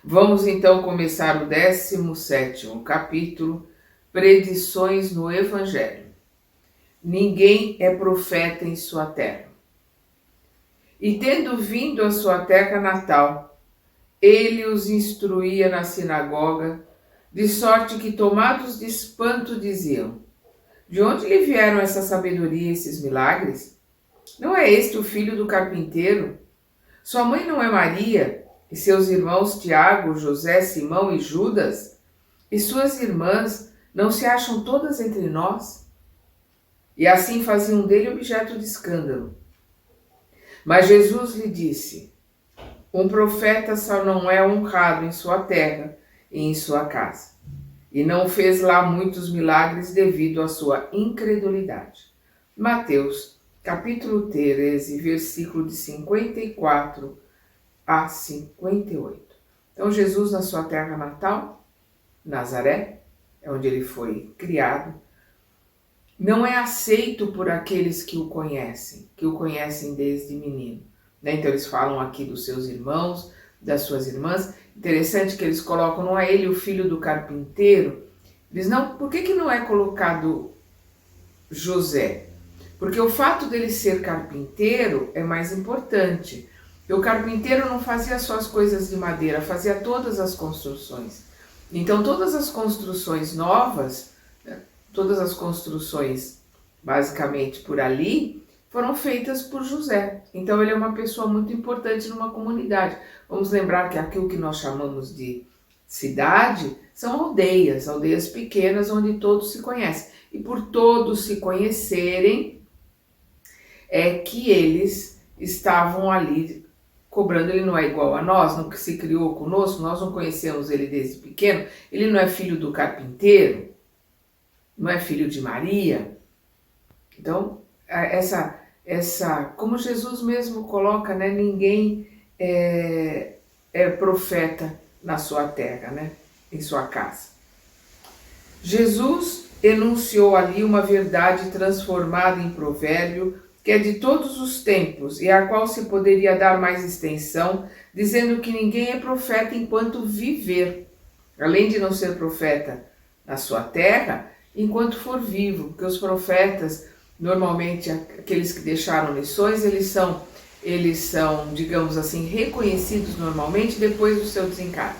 Vamos então começar o 17º capítulo, Predições no Evangelho. Ninguém é profeta em sua terra. E tendo vindo à sua terra natal, ele os instruía na sinagoga, de sorte que, tomados de espanto, diziam: de onde lhe vieram essa sabedoria e esses milagres? Não é este o filho do carpinteiro? Sua mãe não é Maria, e seus irmãos Tiago, José, Simão e Judas? E suas irmãs não se acham todas entre nós? E assim faziam dele objeto de escândalo. Mas Jesus lhe disse: um profeta só não é honrado em sua terra e em sua casa. E não fez lá muitos milagres devido à sua incredulidade. Mateus, capítulo 13, versículo de 54 a 58. Então, Jesus, na sua terra natal, Nazaré, é onde ele foi criado, não é aceito por aqueles que o conhecem desde menino. Então, eles falam aqui dos seus irmãos, das suas irmãs. Interessante que eles colocam, não é ele o filho do carpinteiro? Eles não, por que não é colocado José? Porque o fato dele ser carpinteiro é mais importante. O carpinteiro não fazia só as coisas de madeira, fazia todas as construções. Então, todas as construções novas, todas as construções basicamente por ali, foram feitas por José. Então, ele é uma pessoa muito importante numa comunidade. Vamos lembrar que aquilo que nós chamamos de cidade são aldeias, aldeias pequenas onde todos se conhecem. E por todos se conhecerem, é que eles estavam ali cobrando. Ele não é igual a nós, não se criou conosco, nós não conhecemos ele desde pequeno, ele não é filho do carpinteiro, não é filho de Maria. Então, como Jesus mesmo coloca, né, ninguém é profeta na sua terra, né, em sua casa. Jesus enunciou ali uma verdade transformada em provérbio, que é de todos os tempos e a qual se poderia dar mais extensão, dizendo que ninguém é profeta enquanto viver, além de não ser profeta na sua terra, enquanto for vivo, porque os profetas, normalmente aqueles que deixaram lições, eles são, digamos assim, reconhecidos normalmente depois do seu desencarne.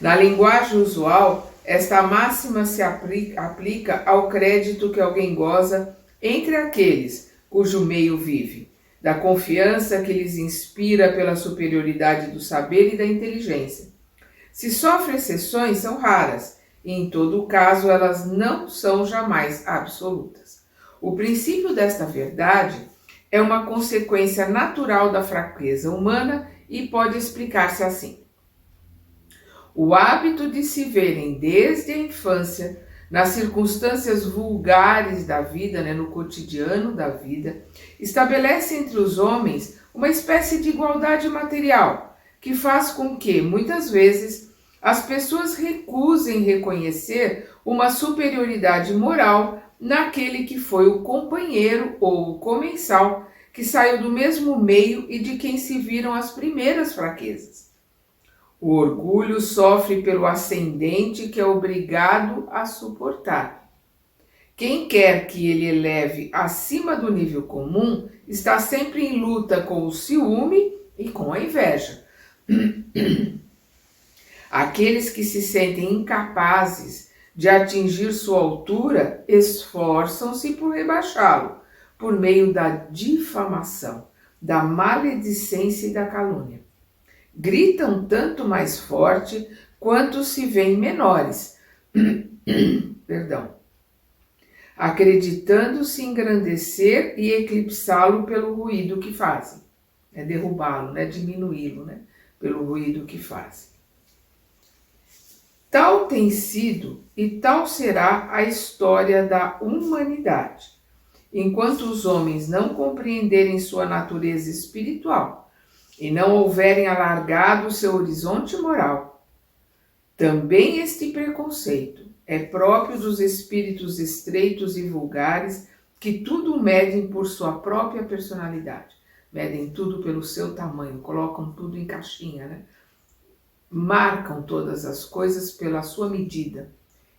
Na linguagem usual, esta máxima se aplica ao crédito que alguém goza entre aqueles cujo meio vive, da confiança que lhes inspira pela superioridade do saber e da inteligência. Se sofre exceções, são raras, e em todo o caso elas não são jamais absolutas. O princípio desta verdade é uma consequência natural da fraqueza humana e pode explicar-se assim. O hábito de se verem desde a infância, nas circunstâncias vulgares da vida, no cotidiano da vida, estabelece entre os homens uma espécie de igualdade material, que faz com que, muitas vezes, as pessoas recusem reconhecer uma superioridade moral naquele que foi o companheiro ou o comensal, que saiu do mesmo meio e de quem se viram as primeiras fraquezas. O orgulho sofre pelo ascendente que é obrigado a suportar. Quem quer que ele eleve acima do nível comum está sempre em luta com o ciúme e com a inveja. Aqueles que se sentem incapazes de atingir sua altura esforçam-se por rebaixá-lo, por meio da difamação, da maledicência e da calúnia. Gritam tanto mais forte quanto se veem menores, acreditando-se engrandecer e eclipsá-lo pelo ruído que fazem. Derrubá-lo, diminuí-lo, pelo ruído que fazem. Tal tem sido e tal será a história da humanidade, enquanto os homens não compreenderem sua natureza espiritual e não houverem alargado seu horizonte moral. Também este preconceito é próprio dos espíritos estreitos e vulgares que tudo medem por sua própria personalidade, medem tudo pelo seu tamanho, colocam tudo em caixinha, marcam todas as coisas pela sua medida.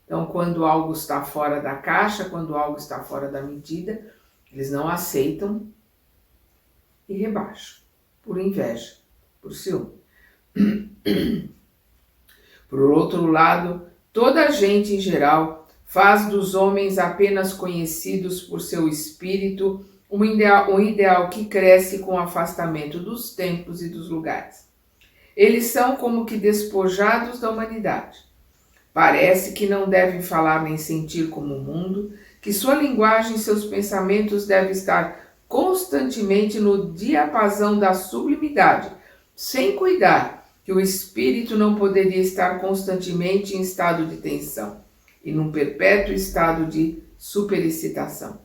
Então, quando algo está fora da caixa, quando algo está fora da medida, eles não aceitam e rebaixam, por inveja, por ciúme. Por outro lado, toda a gente em geral faz dos homens apenas conhecidos por seu espírito um ideal que cresce com o afastamento dos tempos e dos lugares. Eles são como que despojados da humanidade. Parece que não devem falar nem sentir como o mundo, que sua linguagem e seus pensamentos devem estar constantemente no diapasão da sublimidade, sem cuidar que o espírito não poderia estar constantemente em estado de tensão e num perpétuo estado de superexcitação.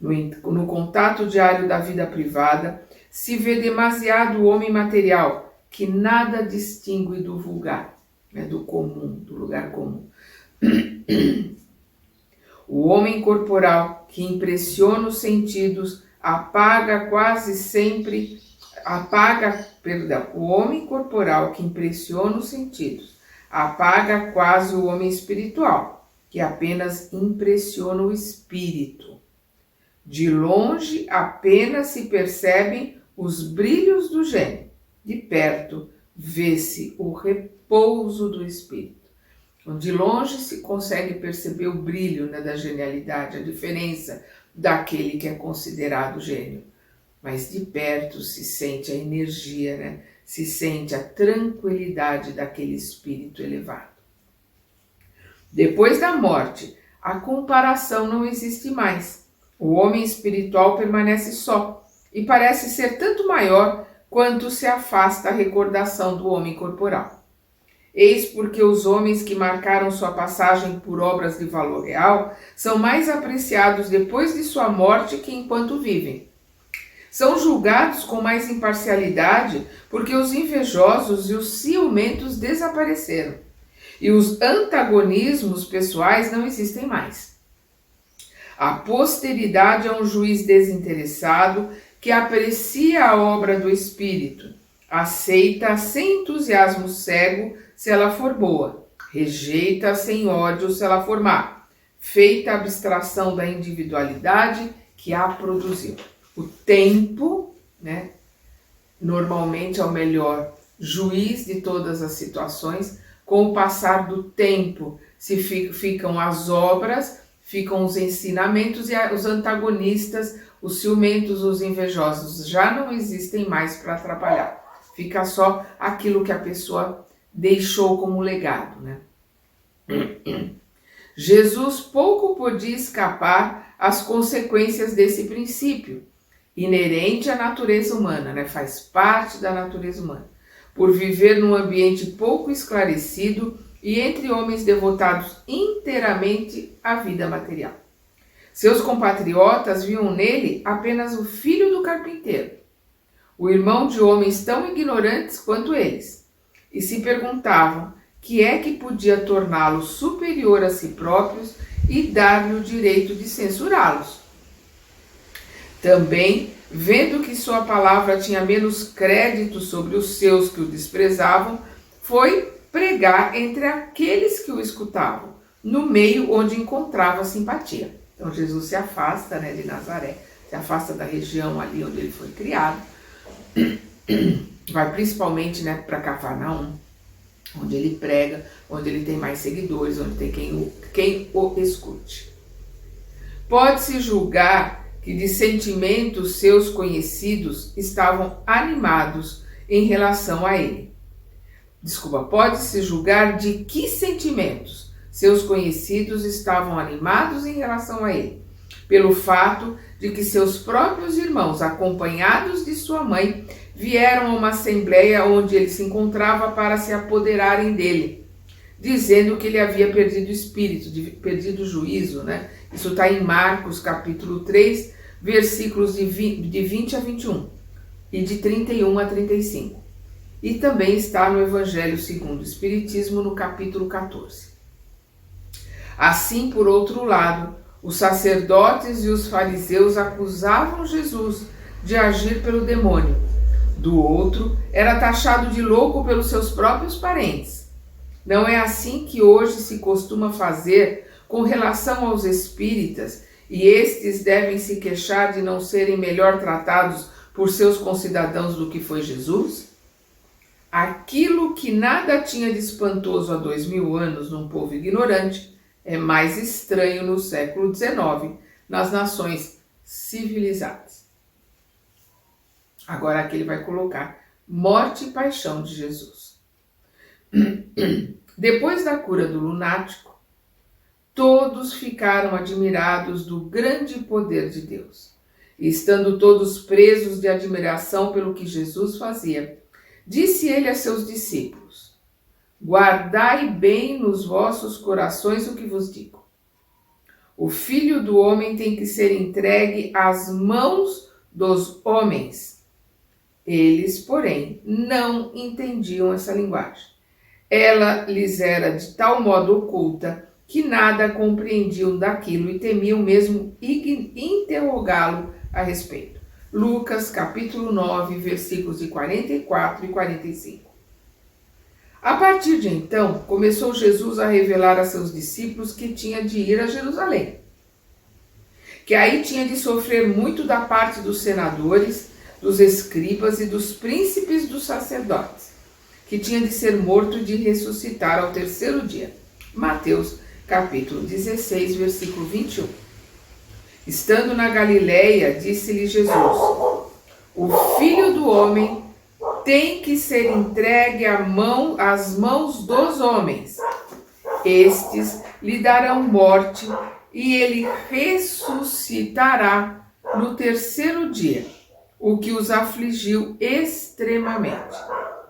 No contato diário da vida privada, se vê demasiado o homem material, que nada distingue do vulgar, do comum, do lugar comum. O homem corporal, que impressiona os sentidos, o homem corporal que impressiona os sentidos, apaga quase o homem espiritual, que apenas impressiona o espírito. De longe apenas se percebem os brilhos do gênio, de perto vê-se o repouso do espírito. De longe se consegue perceber o brilho da genialidade, a diferença daquele que é considerado gênio. Mas de perto se sente a energia, se sente a tranquilidade daquele espírito elevado. Depois da morte, a comparação não existe mais. O homem espiritual permanece só e parece ser tanto maior quanto se afasta a recordação do homem corporal. Eis porque os homens que marcaram sua passagem por obras de valor real são mais apreciados depois de sua morte que enquanto vivem. São julgados com mais imparcialidade porque os invejosos e os ciumentos desapareceram e os antagonismos pessoais não existem mais. A posteridade é um juiz desinteressado que aprecia a obra do espírito, aceita sem entusiasmo cego se ela for boa, rejeita sem ódio se ela for má, feita a abstração da individualidade que a produziu. O tempo, normalmente é o melhor juiz de todas as situações. Com o passar do tempo, ficam as obras, ficam os ensinamentos e os antagonistas, os ciumentos, os invejosos, já não existem mais para atrapalhar. Fica só aquilo que a pessoa deixou como legado, Jesus pouco podia escapar às consequências desse princípio, inerente à natureza humana, faz parte da natureza humana, por viver num ambiente pouco esclarecido e entre homens devotados inteiramente à vida material. Seus compatriotas viam nele apenas o filho do carpinteiro, o irmão de homens tão ignorantes quanto eles, e se perguntavam que é que podia torná-lo superior a si próprios e dar-lhe o direito de censurá-los. Também, vendo que sua palavra tinha menos crédito sobre os seus que o desprezavam, foi pregar entre aqueles que o escutavam, no meio onde encontrava simpatia. Então Jesus se afasta de Nazaré, se afasta da região ali onde ele foi criado, vai principalmente para Cafarnaum, onde ele prega, onde ele tem mais seguidores, onde tem quem o escute. Pode-se julgar que de sentimentos seus conhecidos estavam animados em relação a ele. Pode-se julgar de que sentimentos seus conhecidos estavam animados em relação a ele, pelo fato de que seus próprios irmãos, acompanhados de sua mãe, vieram a uma assembleia onde ele se encontrava para se apoderarem dele, dizendo que ele havia perdido o espírito, perdido o juízo, Isso está em Marcos, capítulo 3, versículos de 20 a 21 e de 31 a 35. E também está no Evangelho segundo o Espiritismo, no capítulo 14. Assim, por outro lado, os sacerdotes e os fariseus acusavam Jesus de agir pelo demônio, do outro, era taxado de louco pelos seus próprios parentes. Não é assim que hoje se costuma fazer com relação aos espíritas, e estes devem se queixar de não serem melhor tratados por seus concidadãos do que foi Jesus? Aquilo que nada tinha de espantoso há 2000 anos num povo ignorante é mais estranho no século XIX, nas nações civilizadas. Agora aqui ele vai colocar morte e paixão de Jesus. Depois da cura do lunático, todos ficaram admirados do grande poder de Deus. E estando todos presos de admiração pelo que Jesus fazia, disse ele a seus discípulos: guardai bem nos vossos corações o que vos digo. O Filho do Homem tem que ser entregue às mãos dos homens. Eles, porém, não entendiam essa linguagem. Ela lhes era de tal modo oculta que nada compreendiam daquilo e temiam mesmo interrogá-lo a respeito. Lucas, capítulo 9, versículos de 44 e 45. A partir de então, começou Jesus a revelar a seus discípulos que tinha de ir a Jerusalém, que aí tinha de sofrer muito da parte dos senadores, dos escribas e dos príncipes dos sacerdotes, que tinha de ser morto e de ressuscitar ao terceiro dia. Mateus, capítulo 16, versículo 21. Estando na Galileia, disse-lhe Jesus: o Filho do Homem tem que ser entregue às mãos dos homens. Estes lhe darão morte e ele ressuscitará no terceiro dia, o que os afligiu extremamente.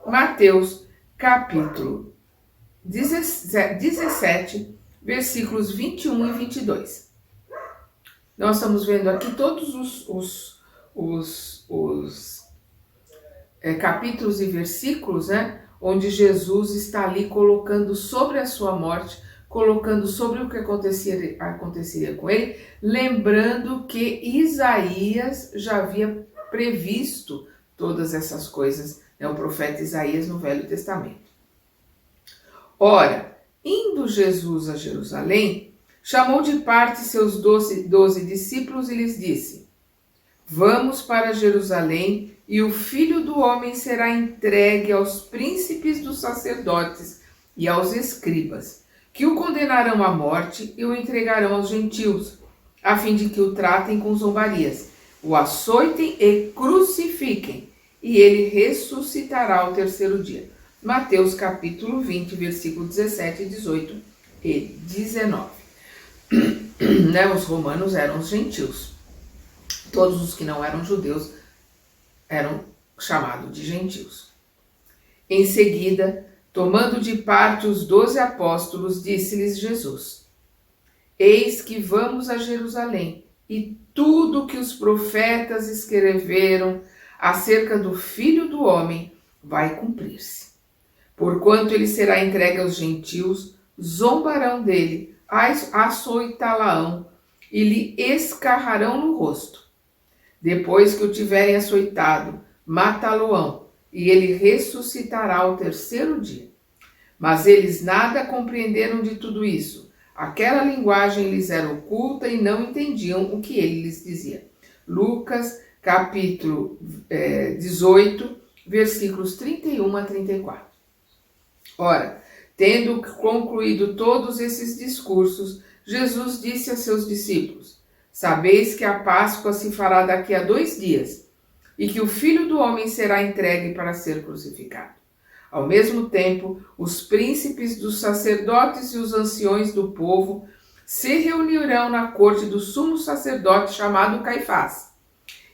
Mateus, capítulo 17, versículos 21 e 22. Nós estamos vendo aqui todos os capítulos e versículos, né, onde Jesus está ali colocando sobre a sua morte, colocando sobre o que aconteceria com ele, lembrando que Isaías já havia previsto todas essas coisas, né, o profeta Isaías no Velho Testamento. Ora, indo Jesus a Jerusalém, chamou de parte seus 12 discípulos e lhes disse: vamos para Jerusalém, e o Filho do Homem será entregue aos príncipes dos sacerdotes e aos escribas, que o condenarão à morte e o entregarão aos gentios, a fim de que o tratem com zombarias, o açoitem e crucifiquem, e ele ressuscitará ao terceiro dia. Mateus capítulo 20, versículo 17, 18 e 19. Né, os romanos eram os gentios. Todos os que não eram judeus eram chamados de gentios. Em seguida, tomando de parte os 12 apóstolos, disse-lhes Jesus: eis que vamos a Jerusalém, e tudo que os profetas escreveram acerca do Filho do Homem vai cumprir-se. Porquanto ele será entregue aos gentios, zombarão dele, açoitá-la-ão e lhe escarrarão no rosto. Depois que o tiverem açoitado, matá-lo-ão, e ele ressuscitará ao terceiro dia. Mas eles nada compreenderam de tudo isso. Aquela linguagem lhes era oculta e não entendiam o que ele lhes dizia. Lucas, capítulo 18, versículos 31 a 34. Ora, tendo concluído todos esses discursos, Jesus disse a seus discípulos: sabeis que a Páscoa se fará daqui a 2 dias, e que o Filho do Homem será entregue para ser crucificado. Ao mesmo tempo, os príncipes dos sacerdotes e os anciões do povo se reunirão na corte do sumo sacerdote chamado Caifás,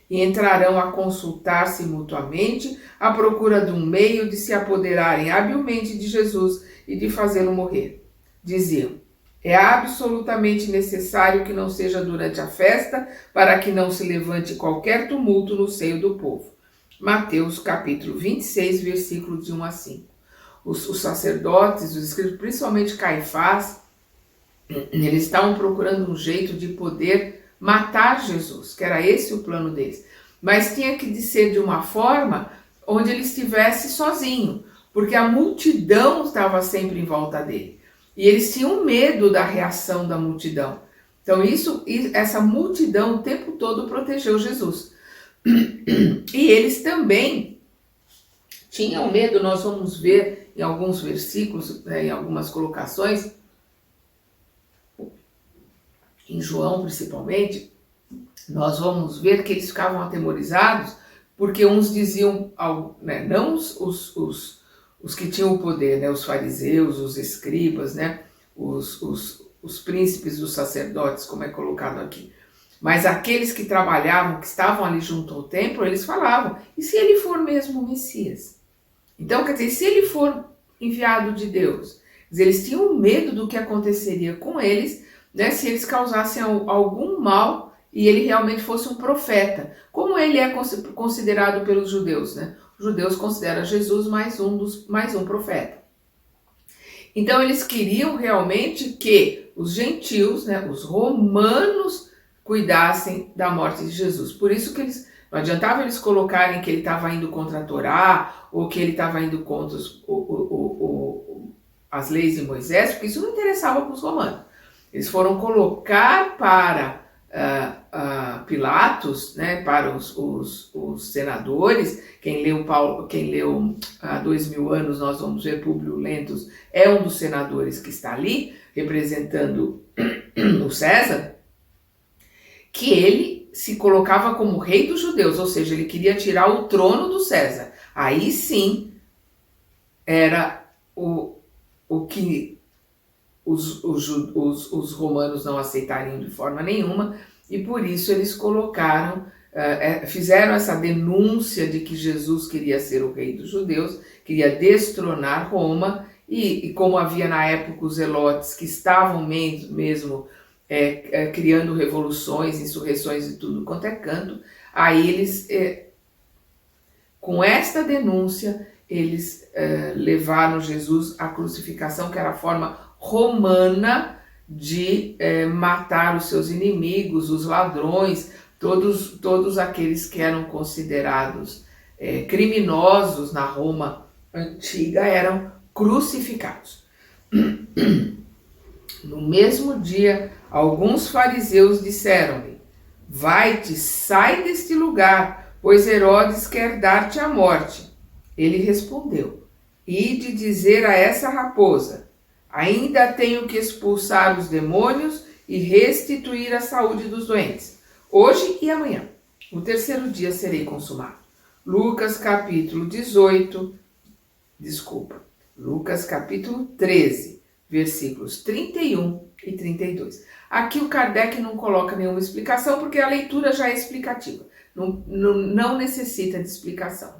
e entrarão a consultar-se mutuamente à procura de um meio de se apoderarem habilmente de Jesus e de fazê-lo morrer. Diziam: é absolutamente necessário que não seja durante a festa, para que não se levante qualquer tumulto no seio do povo. Mateus capítulo 26, versículos de 1 a 5. Os sacerdotes, os escritos, principalmente Caifás, eles estavam procurando um jeito de poder matar Jesus, que era esse o plano deles. Mas tinha que ser de uma forma onde ele estivesse sozinho, porque a multidão estava sempre em volta dele. E eles tinham medo da reação da multidão. Então essa multidão o tempo todo protegeu Jesus. E eles também tinham medo, nós vamos ver em alguns versículos, em algumas colocações, em João principalmente, nós vamos ver que eles ficavam atemorizados, porque uns diziam, não os que tinham o poder, os fariseus, os escribas, os príncipes dos sacerdotes, como é colocado aqui, mas aqueles que trabalhavam, que estavam ali junto ao templo, eles falavam, e se ele for mesmo o Messias? Então, quer dizer, se ele for enviado de Deus, eles tinham medo do que aconteceria com eles, se eles causassem algum mal e ele realmente fosse um profeta, como ele é considerado pelos judeus, Os judeus consideram Jesus mais um profeta. Então eles queriam realmente que os gentios, os romanos, cuidassem da morte de Jesus. Por isso que não adiantava eles colocarem que ele estava indo contra a Torá ou que ele estava indo contra as leis de Moisés, porque isso não interessava para os romanos. Eles foram colocar para Pilatos, para os senadores. Quem leu há 2000 anos, nós vamos ver Públio Lentulus, é um dos senadores que está ali, representando o César, que ele se colocava como rei dos judeus, ou seja, ele queria tirar o trono do César. Aí sim, era o que os romanos não aceitariam de forma nenhuma, e por isso eles fizeram essa denúncia de que Jesus queria ser o rei dos judeus, queria destronar Roma, e como havia na época os zelotes que estavam mesmo criando revoluções, insurreições e tudo quanto é canto, aí eles, com esta denúncia, eles levaram Jesus à crucificação, que era a forma romana de matar os seus inimigos, os ladrões, todos aqueles que eram considerados criminosos na Roma antiga eram crucificados. No mesmo dia, alguns fariseus disseram-lhe: vai-te, sai deste lugar, pois Herodes quer dar-te a morte. Ele respondeu: ide dizer a essa raposa: ainda tenho que expulsar os demônios e restituir a saúde dos doentes. Hoje e amanhã, o terceiro dia serei consumado. Lucas capítulo 13, versículos 31 e 32. Aqui o Kardec não coloca nenhuma explicação, porque a leitura já é explicativa. Não necessita de explicação.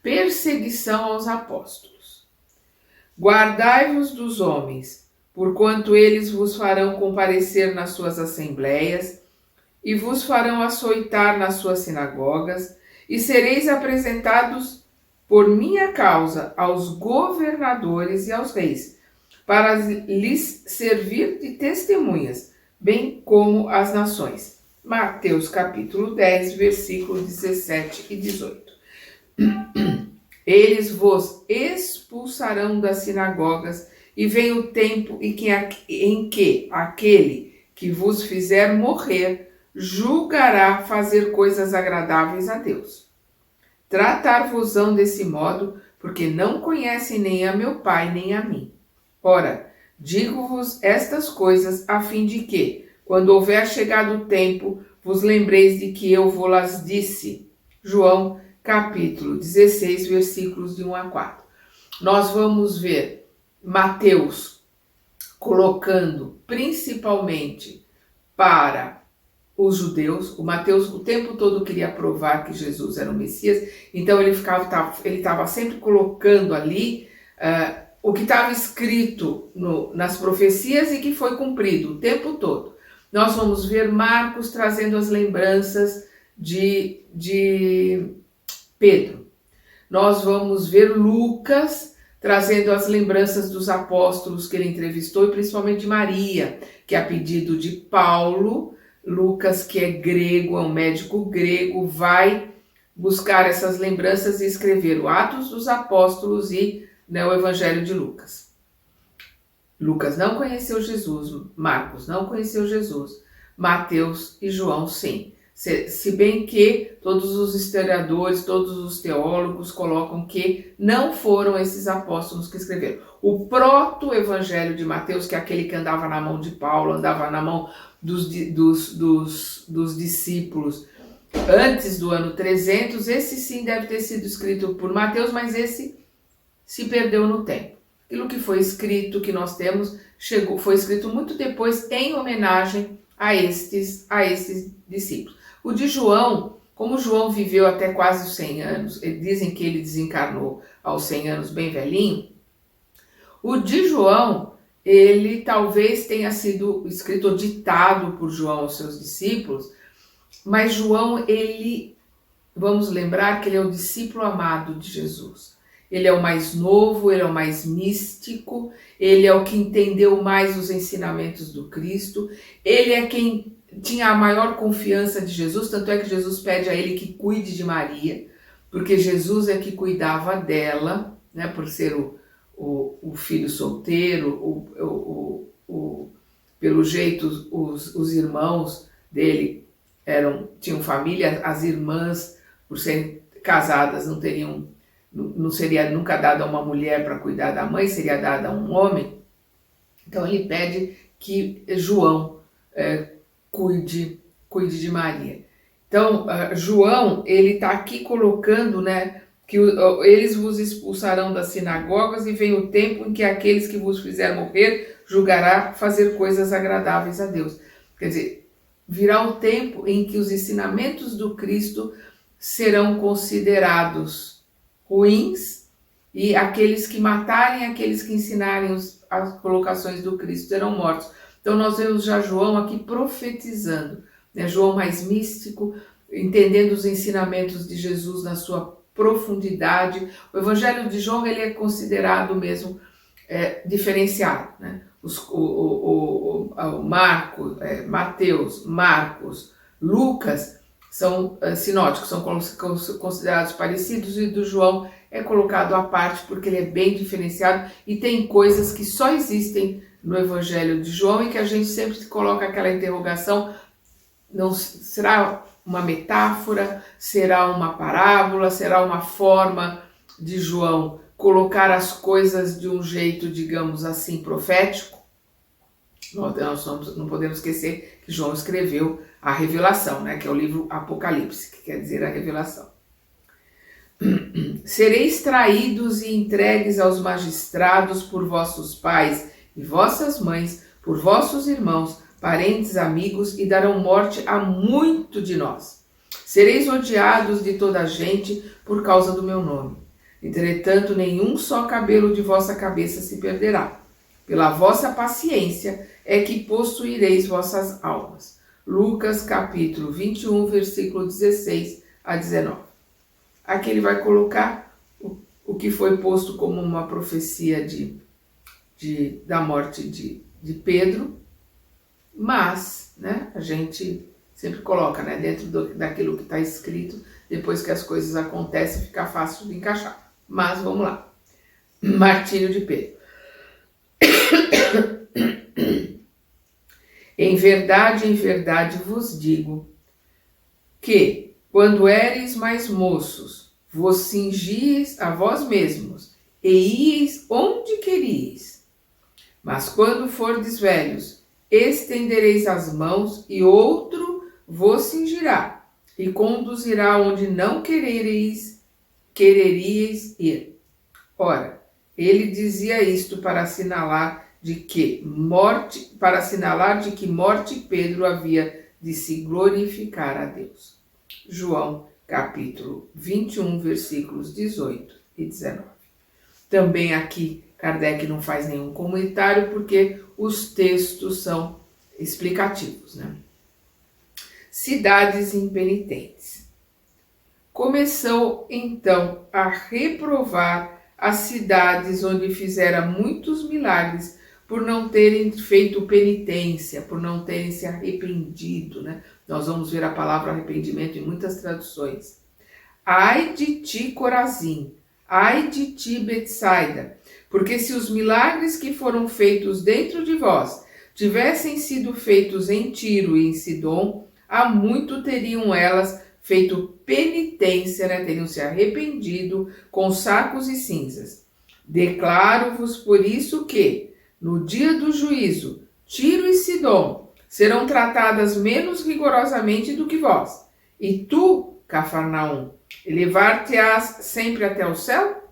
Perseguição aos apóstolos. Guardai-vos dos homens, porquanto eles vos farão comparecer nas suas assembleias, e vos farão açoitar nas suas sinagogas, e sereis apresentados por minha causa aos governadores e aos reis, para lhes servir de testemunhas, bem como as nações. Mateus capítulo 10, versículos 17 e 18. Eles vos expulsarão das sinagogas, e vem o tempo em que aquele que vos fizer morrer julgará fazer coisas agradáveis a Deus. Tratar-vos-ão desse modo, porque não conhecem nem a meu Pai, nem a mim. Ora, digo-vos estas coisas a fim de que, quando houver chegado o tempo, vos lembreis de que eu vos disse. João capítulo 16, versículos de 1 a 4. Nós vamos ver Mateus colocando principalmente para os judeus. O Mateus o tempo todo queria provar que Jesus era o Messias, então ele estava sempre colocando ali o que estava escrito nas profecias e que foi cumprido o tempo todo. Nós vamos ver Marcos trazendo as lembranças de Pedro. Nós vamos ver Lucas trazendo as lembranças dos apóstolos que ele entrevistou, e principalmente Maria, que a pedido de Paulo, Lucas, que é grego, é um médico grego, vai buscar essas lembranças e escrever o Atos dos Apóstolos e, né, o Evangelho de Lucas. Lucas não conheceu Jesus, Marcos não conheceu Jesus, Mateus e João sim. Se bem que todos os historiadores, todos os teólogos colocam que não foram esses apóstolos que escreveram. O proto-evangelho de Mateus, que é aquele que andava na mão de Paulo, andava na mão dos discípulos antes do ano 300, esse sim deve ter sido escrito por Mateus, mas esse se perdeu no tempo. Aquilo que foi escrito, que nós temos, foi escrito muito depois em homenagem a estes discípulos. O de João, como João viveu até quase os 100 anos, dizem que ele desencarnou aos 100 anos bem velhinho, o de João, ele talvez tenha sido escrito ou ditado por João aos seus discípulos, mas João, vamos lembrar que ele é o discípulo amado de Jesus. Ele é o mais novo, ele é o mais místico, ele é o que entendeu mais os ensinamentos do Cristo, ele é quem tinha a maior confiança de Jesus, tanto é que Jesus pede a ele que cuide de Maria, porque Jesus é que cuidava dela, né, por ser o filho solteiro, pelo jeito os irmãos dele tinham família, as irmãs, por serem casadas, não seria nunca dada a uma mulher para cuidar da mãe, seria dada a um homem. Então ele pede que João cuide de Maria. Então João, ele está aqui colocando, né, que eles vos expulsarão das sinagogas e vem o tempo em que aqueles que vos fizer morrer julgará fazer coisas agradáveis a Deus. Quer dizer, virá o tempo em que os ensinamentos do Cristo serão considerados ruins e aqueles que matarem, aqueles que ensinarem as colocações do Cristo serão mortos. Então nós vemos já João aqui profetizando, né? João mais místico, entendendo os ensinamentos de Jesus na sua profundidade. O Evangelho de João, ele é considerado mesmo diferenciado, né? Mateus, Marcos, Lucas são sinóticos, são considerados parecidos, e do João é colocado à parte porque ele é bem diferenciado e tem coisas que só existem no Evangelho de João e que a gente sempre coloca aquela interrogação: não será uma metáfora, será uma parábola, será uma forma de João colocar as coisas de um jeito, digamos assim, profético? Nós não podemos esquecer que João escreveu a Revelação, né, que é o livro Apocalipse, que quer dizer a revelação. Sereis traídos e entregues aos magistrados por vossos pais e vossas mães, por vossos irmãos, parentes, amigos, e darão morte a muito de nós. Sereis odiados de toda a gente por causa do meu nome. Entretanto, nenhum só cabelo de vossa cabeça se perderá. Pela vossa paciência é que possuireis vossas almas. Lucas capítulo 21, versículo 16 a 19. Aqui ele vai colocar o que foi posto como uma profecia da morte de Pedro, mas, né, a gente sempre coloca, né, dentro daquilo que está escrito, depois que as coisas acontecem, fica fácil de encaixar. Mas vamos lá. Martírio de Pedro. Em verdade vos digo que, quando éreis mais moços, vos cingis a vós mesmos e ieis onde queríeis. Mas quando fordes velhos, estendereis as mãos e outro vos cingirá e conduzirá onde não quereríeis ir. Ora, ele dizia isto para assinalar de que morte Pedro havia de se glorificar a Deus. João, capítulo 21, versículos 18 e 19. Também aqui Kardec não faz nenhum comentário porque os textos são explicativos, né? Cidades impenitentes. Começou então a reprovar as cidades onde fizera muitos milagres por não terem feito penitência, por não terem se arrependido, né? Nós vamos ver a palavra arrependimento em muitas traduções. Ai de ti, Corazim! Ai de ti, Betsaida! Porque se os milagres que foram feitos dentro de vós tivessem sido feitos em Tiro e em Sidom, há muito teriam elas feito penitência, né? Teriam se arrependido com sacos e cinzas. Declaro-vos por isso que, no dia do juízo, Tiro e Sidom serão tratadas menos rigorosamente do que vós. E tu, Cafarnaum, elevar-te-ás sempre até o céu?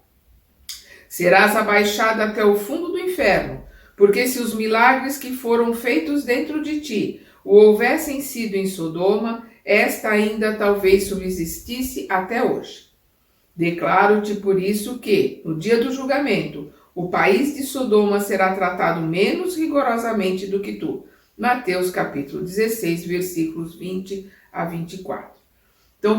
Serás abaixado até o fundo do inferno, porque se os milagres que foram feitos dentro de ti o houvessem sido em Sodoma, esta ainda talvez subsistisse até hoje. Declaro-te por isso que, no dia do julgamento, o país de Sodoma será tratado menos rigorosamente do que tu. Mateus capítulo 16, versículos 20 a 24. Então,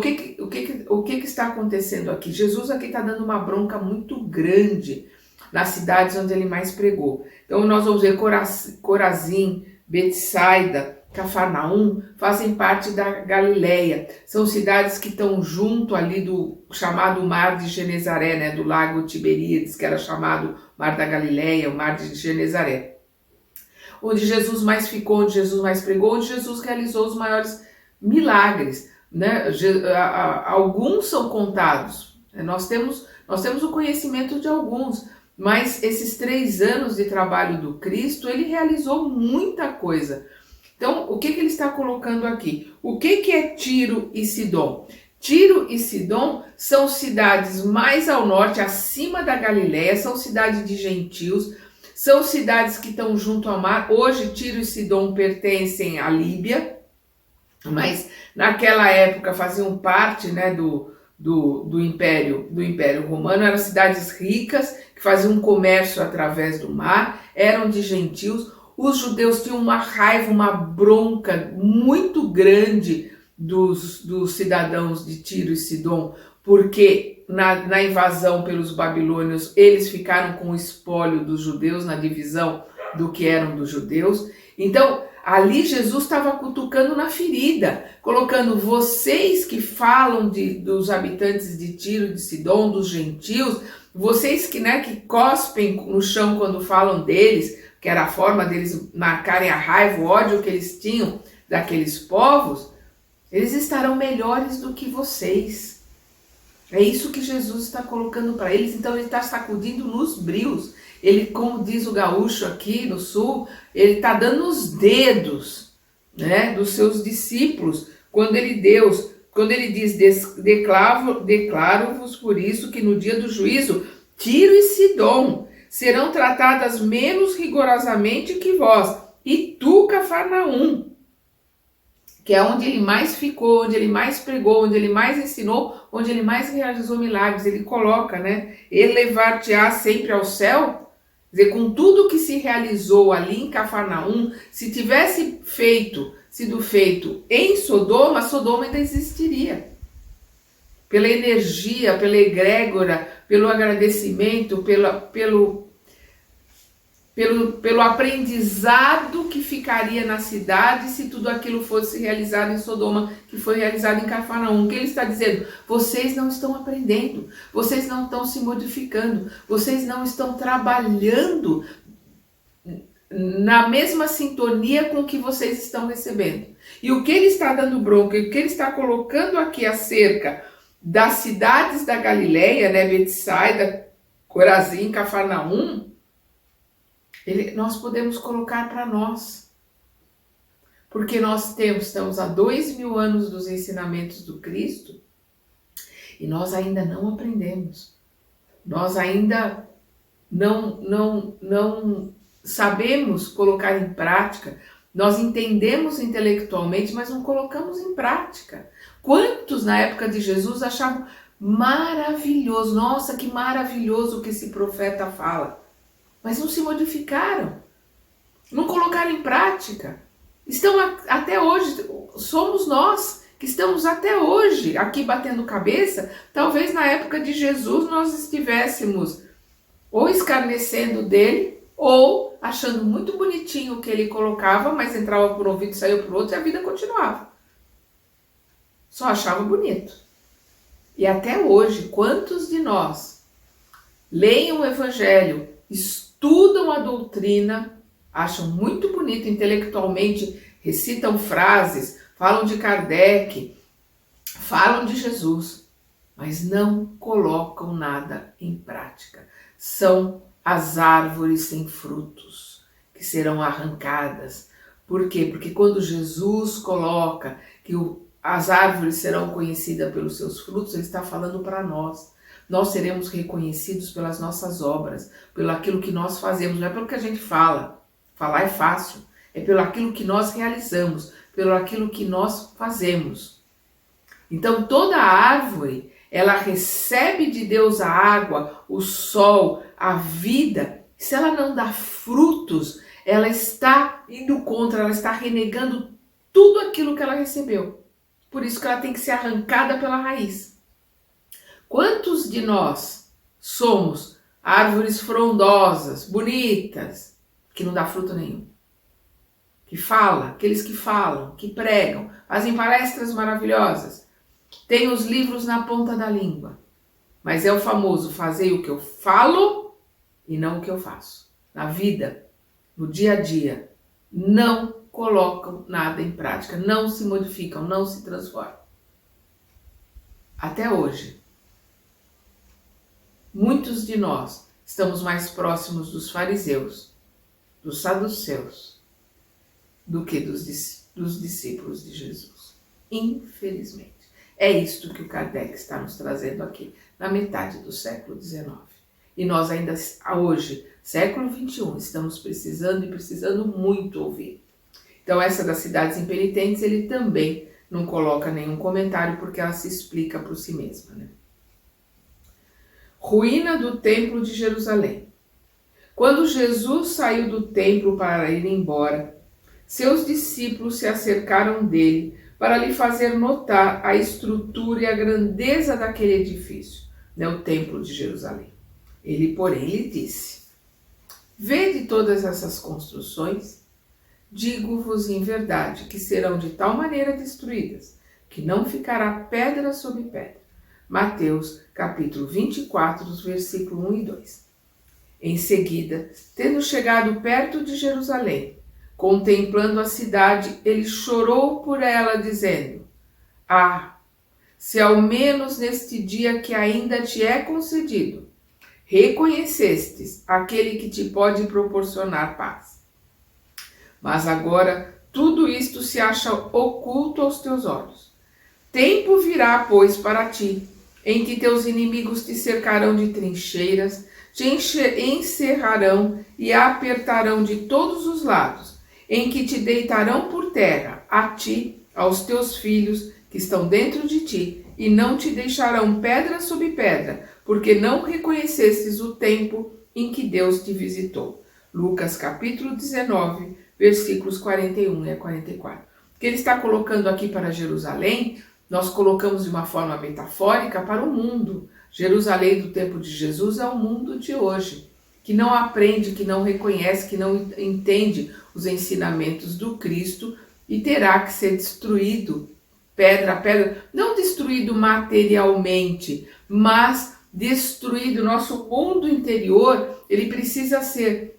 o que está acontecendo aqui? Jesus aqui está dando uma bronca muito grande nas cidades onde ele mais pregou. Então, nós vamos ver Corazim, Betsaida, Cafarnaum, fazem parte da Galileia. São cidades que estão junto ali do chamado Mar de Genezaré, né? Do lago Tiberíades, que era chamado Mar da Galileia, o Mar de Genezaré. Onde Jesus mais ficou, onde Jesus mais pregou, onde Jesus realizou os maiores milagres. Né? Alguns são contados, nós temos o conhecimento de alguns, mas esses 3 anos de trabalho do Cristo, ele realizou muita coisa. Então, o que ele está colocando aqui? O que é Tiro e Sidom? Tiro e Sidom são cidades mais ao norte, acima da Galileia, são cidades de gentios, são cidades que estão junto ao mar. Hoje, Tiro e Sidom pertencem à Líbia, mas naquela época faziam parte, né, do Império Romano. Eram cidades ricas que faziam comércio através do mar, eram de gentios. Os judeus tinham uma raiva, uma bronca muito grande dos cidadãos de Tiro e Sidom, porque na invasão pelos babilônios eles ficaram com o espólio dos judeus, na divisão do que eram dos judeus. Então, ali Jesus estava cutucando na ferida, colocando vocês que falam dos habitantes de Tiro, de Sidom, dos gentios, vocês que cospem no chão quando falam deles, que era a forma deles marcarem a raiva, o ódio que eles tinham daqueles povos, eles estarão melhores do que vocês. É isso que Jesus está colocando para eles. Então ele está sacudindo nos brios. Ele, como diz o gaúcho aqui no sul, ele está dando os dedos, né, dos seus discípulos, quando ele diz, declaro-vos por isso que no dia do juízo, Tiro e Sidom serão tratadas menos rigorosamente que vós, e tu, Cafarnaum, que é onde ele mais ficou, onde ele mais pregou, onde ele mais ensinou, onde ele mais realizou milagres. Ele coloca, né, elevar-te-á sempre ao céu. Quer dizer, com tudo que se realizou ali em Cafarnaum, se tivesse sido feito em Sodoma, Sodoma ainda existiria. Pela energia, pela egrégora, pelo agradecimento, pelo aprendizado que ficaria na cidade se tudo aquilo fosse realizado em Sodoma, que foi realizado em Cafarnaum. O que ele está dizendo? Vocês não estão aprendendo, vocês não estão se modificando, vocês não estão trabalhando na mesma sintonia com o que vocês estão recebendo. E o que ele está dando bronca, e o que ele está colocando aqui acerca das cidades da Galileia, né, Betsaida, Corazim, Cafarnaum, nós podemos colocar para nós, porque nós estamos há 2000 anos dos ensinamentos do Cristo e nós ainda não aprendemos, nós ainda não sabemos colocar em prática, nós entendemos intelectualmente, mas não colocamos em prática. Quantos na época de Jesus achavam maravilhoso, nossa, que maravilhoso o que esse profeta fala, mas não se modificaram, não colocaram em prática. Estão até hoje, somos nós que estamos até hoje aqui batendo cabeça. Talvez na época de Jesus nós estivéssemos ou escarnecendo dele, ou achando muito bonitinho o que ele colocava, mas entrava por um ouvido e saiu por outro e a vida continuava. Só achava bonito. E até hoje, quantos de nós leem o Evangelho, estudam a doutrina, acham muito bonito intelectualmente, recitam frases, falam de Kardec, falam de Jesus, mas não colocam nada em prática. São as árvores sem frutos que serão arrancadas. Por quê? Porque quando Jesus coloca que as árvores serão conhecidas pelos seus frutos, ele está falando para nós. Nós seremos reconhecidos pelas nossas obras, pelo aquilo que nós fazemos, não é pelo que a gente fala. Falar é fácil, é pelo aquilo que nós realizamos, pelo aquilo que nós fazemos. Então toda árvore, ela recebe de Deus a água, o sol, a vida. Se ela não dá frutos, ela está indo contra, ela está renegando tudo aquilo que ela recebeu. Por isso que ela tem que ser arrancada pela raiz. Quantos de nós somos árvores frondosas, bonitas, que não dá fruto nenhum? Que fala, aqueles que falam, que pregam, fazem palestras maravilhosas, têm os livros na ponta da língua, mas é o famoso fazer o que eu falo e não o que eu faço. Na vida, no dia a dia, não colocam nada em prática, não se modificam, não se transformam. Até hoje, muitos de nós estamos mais próximos dos fariseus, dos saduceus, do que dos discípulos de Jesus. Infelizmente. É isto que o Kardec está nos trazendo aqui, na metade do século XIX. E nós ainda hoje, século XXI, estamos precisando muito ouvir. Então essa das cidades impenitentes, ele também não coloca nenhum comentário, porque ela se explica por si mesma, né? Ruína do Templo de Jerusalém. Quando Jesus saiu do templo para ir embora, seus discípulos se acercaram dele para lhe fazer notar a estrutura e a grandeza daquele edifício, né, o Templo de Jerusalém. Ele, porém, lhe disse: vede todas essas construções? Digo-vos em verdade que serão de tal maneira destruídas que não ficará pedra sobre pedra. Mateus, capítulo 24, versículo 1 e 2. Em seguida, tendo chegado perto de Jerusalém, contemplando a cidade, ele chorou por ela, dizendo: ah, se ao menos neste dia que ainda te é concedido, reconhecestes aquele que te pode proporcionar paz. Mas agora tudo isto se acha oculto aos teus olhos. Tempo virá, pois, para ti, em que teus inimigos te cercarão de trincheiras, te encerrarão e apertarão de todos os lados, em que te deitarão por terra, a ti, aos teus filhos que estão dentro de ti, e não te deixarão pedra sobre pedra, porque não reconhecestes o tempo em que Deus te visitou. Lucas capítulo 19, versículos 41 e 44. O que ele está colocando aqui para Jerusalém, nós colocamos de uma forma metafórica para o mundo. Jerusalém do tempo de Jesus é o mundo de hoje, que não aprende, que não reconhece, que não entende os ensinamentos do Cristo e terá que ser destruído, pedra a pedra, não destruído materialmente, mas destruído. Nosso mundo interior, ele precisa ser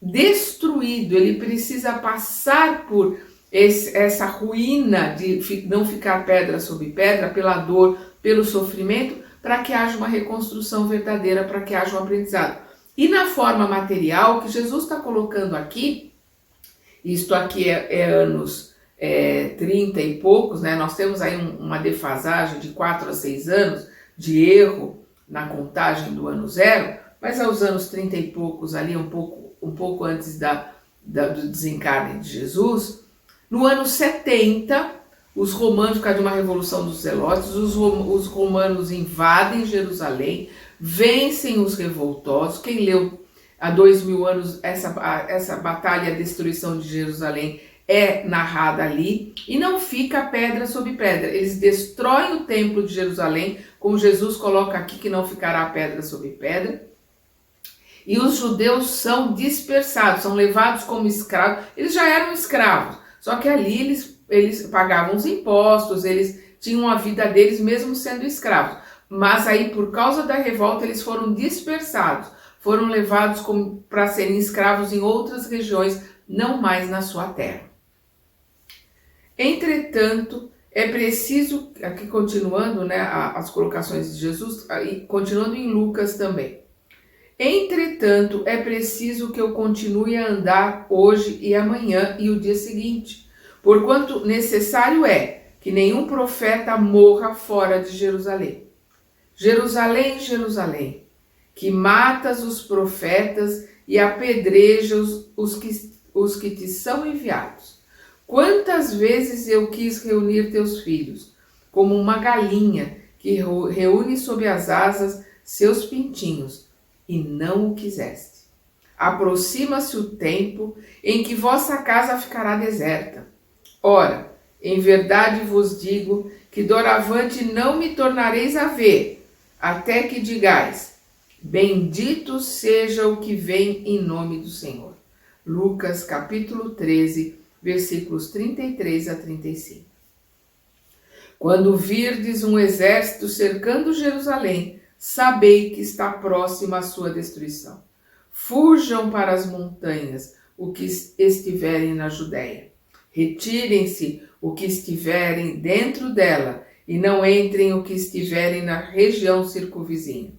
destruído, ele precisa passar por essa ruína de não ficar pedra sobre pedra, pela dor, pelo sofrimento, para que haja uma reconstrução verdadeira, para que haja um aprendizado. E na forma material, que Jesus está colocando aqui, isto aqui é anos 30 e poucos, né? Nós temos aí uma defasagem de 4 a 6 anos de erro na contagem do ano zero, mas aos anos 30 e poucos, ali um pouco antes do desencarne de Jesus, no ano 70, os romanos, por causa de uma revolução dos zelotes, os romanos invadem Jerusalém, vencem os revoltosos. Quem leu há 2000 anos essa batalha, a destruição de Jerusalém, é narrada ali, e não fica pedra sobre pedra. Eles destroem o templo de Jerusalém, como Jesus coloca aqui, que não ficará pedra sobre pedra. E os judeus são dispersados, são levados como escravos. Eles já eram escravos, só que ali eles pagavam os impostos, eles tinham a vida deles mesmo sendo escravos. Mas aí, por causa da revolta, eles foram dispersados, foram levados para serem escravos em outras regiões, não mais na sua terra. Entretanto, é preciso, aqui continuando, né, as colocações de Jesus, continuando em Lucas também. Entretanto, é preciso que eu continue a andar hoje e amanhã e o dia seguinte, porquanto necessário é que nenhum profeta morra fora de Jerusalém. Jerusalém, Jerusalém, que matas os profetas e apedrejas os que te são enviados. Quantas vezes eu quis reunir teus filhos, como uma galinha que reúne sob as asas seus pintinhos, e não o quiseste. Aproxima-se o tempo em que vossa casa ficará deserta. Ora, em verdade vos digo que doravante não me tornareis a ver, até que digais, bendito seja o que vem em nome do Senhor. Lucas capítulo 13, versículos 33 a 35. Quando virdes um exército cercando Jerusalém, sabei que está próxima a sua destruição. Fujam para as montanhas o que estiverem na Judéia. Retirem-se o que estiverem dentro dela, e não entrem o que estiverem na região circunvizinha.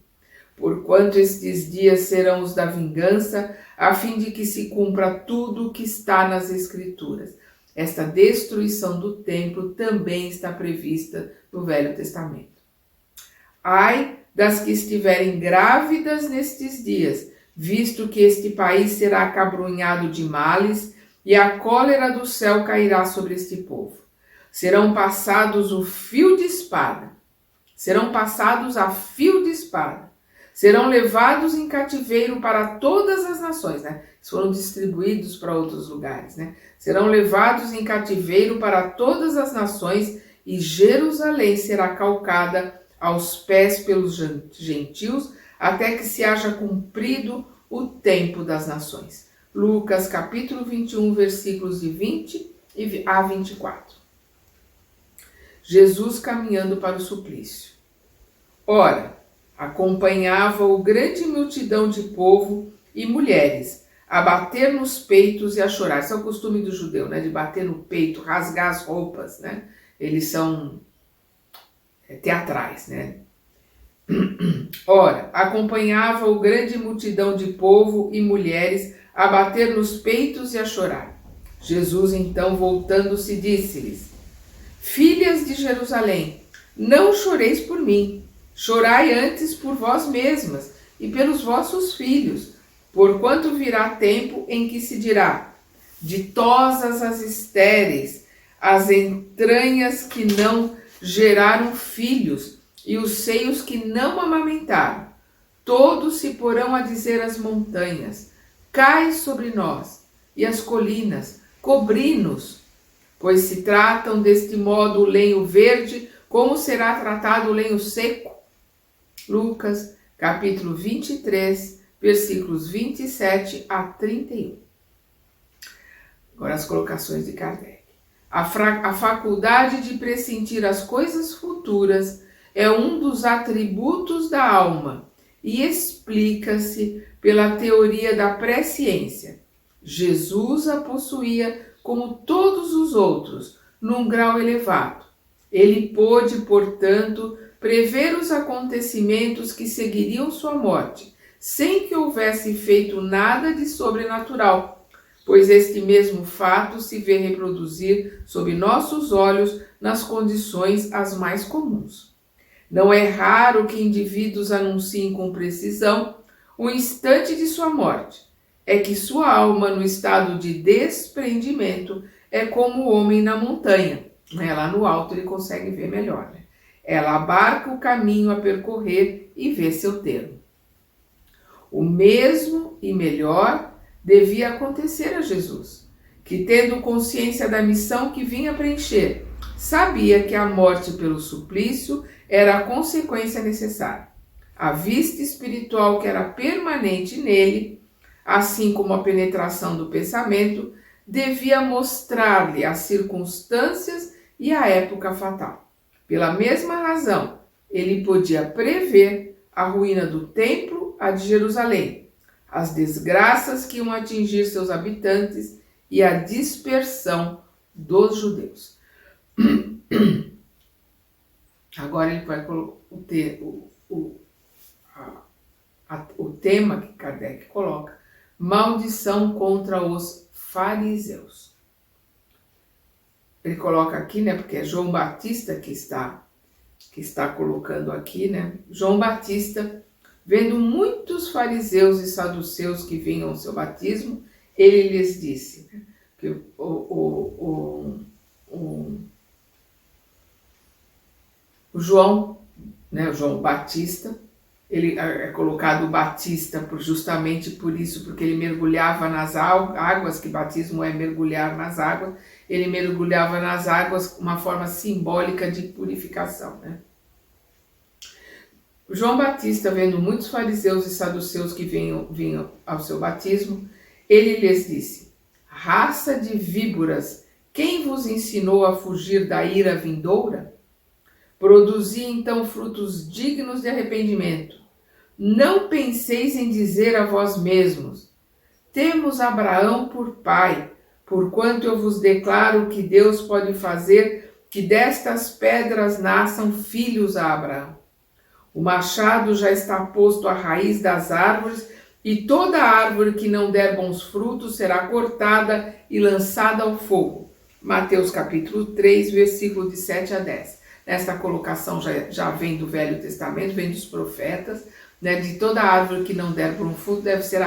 Porquanto estes dias serão os da vingança, a fim de que se cumpra tudo o que está nas Escrituras. Esta destruição do templo também está prevista no Velho Testamento. Ai das que estiverem grávidas nestes dias, visto que este país será acabrunhado de males, e a cólera do céu cairá sobre este povo. Serão passados a fio de espada. Serão levados em cativeiro para todas as nações, né? Eles foram distribuídos para outros lugares, né? Serão levados em cativeiro para todas as nações, e Jerusalém será calcada aos pés pelos gentios, até que se haja cumprido o tempo das nações. Lucas capítulo 21, versículos de 20 a 24. Jesus caminhando para o suplício. Ora, acompanhava-o grande multidão de povo e mulheres, a bater nos peitos e a chorar. Esse é o costume do judeu, né? De bater no peito, rasgar as roupas, né? Eles são teatrais, né? Ora, acompanhava-o grande multidão de povo e mulheres, a bater nos peitos e a chorar. Jesus, então, voltando-se, disse-lhes: Filhas de Jerusalém, não choreis por mim, chorai antes por vós mesmas e pelos vossos filhos, porquanto virá tempo em que se dirá: ditosas as estéreis, as entranhas que não geraram filhos, e os seios que não amamentaram. Todos se porão a dizer às montanhas: cai sobre nós, e as colinas: cobri-nos. Pois se tratam deste modo o lenho verde, como será tratado o lenho seco? Lucas, capítulo 23, versículos 27 a 31. Agora as colocações de Kardec. A faculdade de pressentir as coisas futuras é um dos atributos da alma e explica-se pela teoria da presciência. Jesus a possuía como todos os outros, num grau elevado. Ele pôde, portanto, prever os acontecimentos que seguiriam sua morte, sem que houvesse feito nada de sobrenatural, pois este mesmo fato se vê reproduzir sob nossos olhos nas condições as mais comuns. Não é raro que indivíduos anunciem com precisão o instante de sua morte. É que sua alma, no estado de desprendimento, é como o homem na montanha. Lá no alto ele consegue ver melhor. Ela abarca o caminho a percorrer e vê seu termo. O mesmo e melhor devia acontecer a Jesus, que, tendo consciência da missão que vinha preencher, sabia que a morte pelo suplício era a consequência necessária. A vista espiritual que era permanente nele, assim como a penetração do pensamento, devia mostrar-lhe as circunstâncias e a época fatal. Pela mesma razão, ele podia prever a ruína do templo, a de Jerusalém, as desgraças que iam atingir seus habitantes e a dispersão dos judeus. Agora ele vai colocar o tema que Kardec coloca: maldição contra os fariseus. Ele coloca aqui, né, porque é João Batista que está colocando aqui, né? João Batista, vendo muitos fariseus e saduceus que vinham ao seu batismo, ele lhes disse, né, que o João, né, o João Batista, ele é colocado Batista justamente por isso, porque ele mergulhava nas águas, que batismo é mergulhar nas águas, ele mergulhava nas águas, uma forma simbólica de purificação, né? João Batista, vendo muitos fariseus e saduceus que vinham ao seu batismo, ele lhes disse: raça de víboras, quem vos ensinou a fugir da ira vindoura? Produzi então frutos dignos de arrependimento. Não penseis em dizer a vós mesmos: temos Abraão por pai, porquanto eu vos declaro que Deus pode fazer que destas pedras nasçam filhos a Abraão. O machado já está posto à raiz das árvores, e toda árvore que não der bons frutos será cortada e lançada ao fogo. Mateus capítulo 3, versículo de 7 a 10. Esta colocação já vem do Velho Testamento, vem dos profetas, né? De toda árvore que não der bom fruto deve ser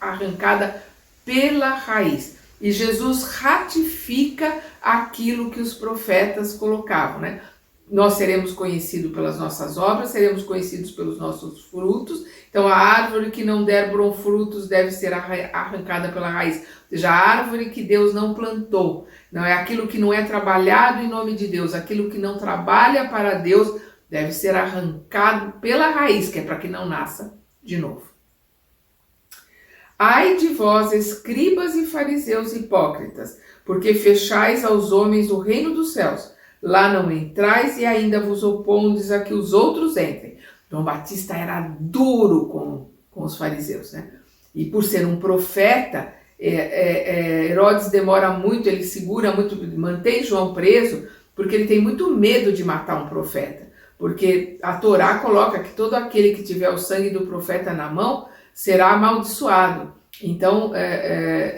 arrancada pela raiz. E Jesus ratifica aquilo que os profetas colocavam, né? Nós seremos conhecidos pelas nossas obras, seremos conhecidos pelos nossos frutos. Então, a árvore que não der bons frutos deve ser arrancada pela raiz. Ou seja, a árvore que Deus não plantou, não é aquilo que não é trabalhado em nome de Deus, aquilo que não trabalha para Deus, deve ser arrancado pela raiz, que é para que não nasça de novo. Ai de vós, escribas e fariseus hipócritas, porque fechais aos homens o reino dos céus. Lá não entrais e ainda vos opondes a que os outros entrem. João Batista era duro com os fariseus, né? E por ser um profeta, Herodes demora muito, ele segura muito, mantém João preso, porque ele tem muito medo de matar um profeta. Porque a Torá coloca que todo aquele que tiver o sangue do profeta na mão será amaldiçoado. Então,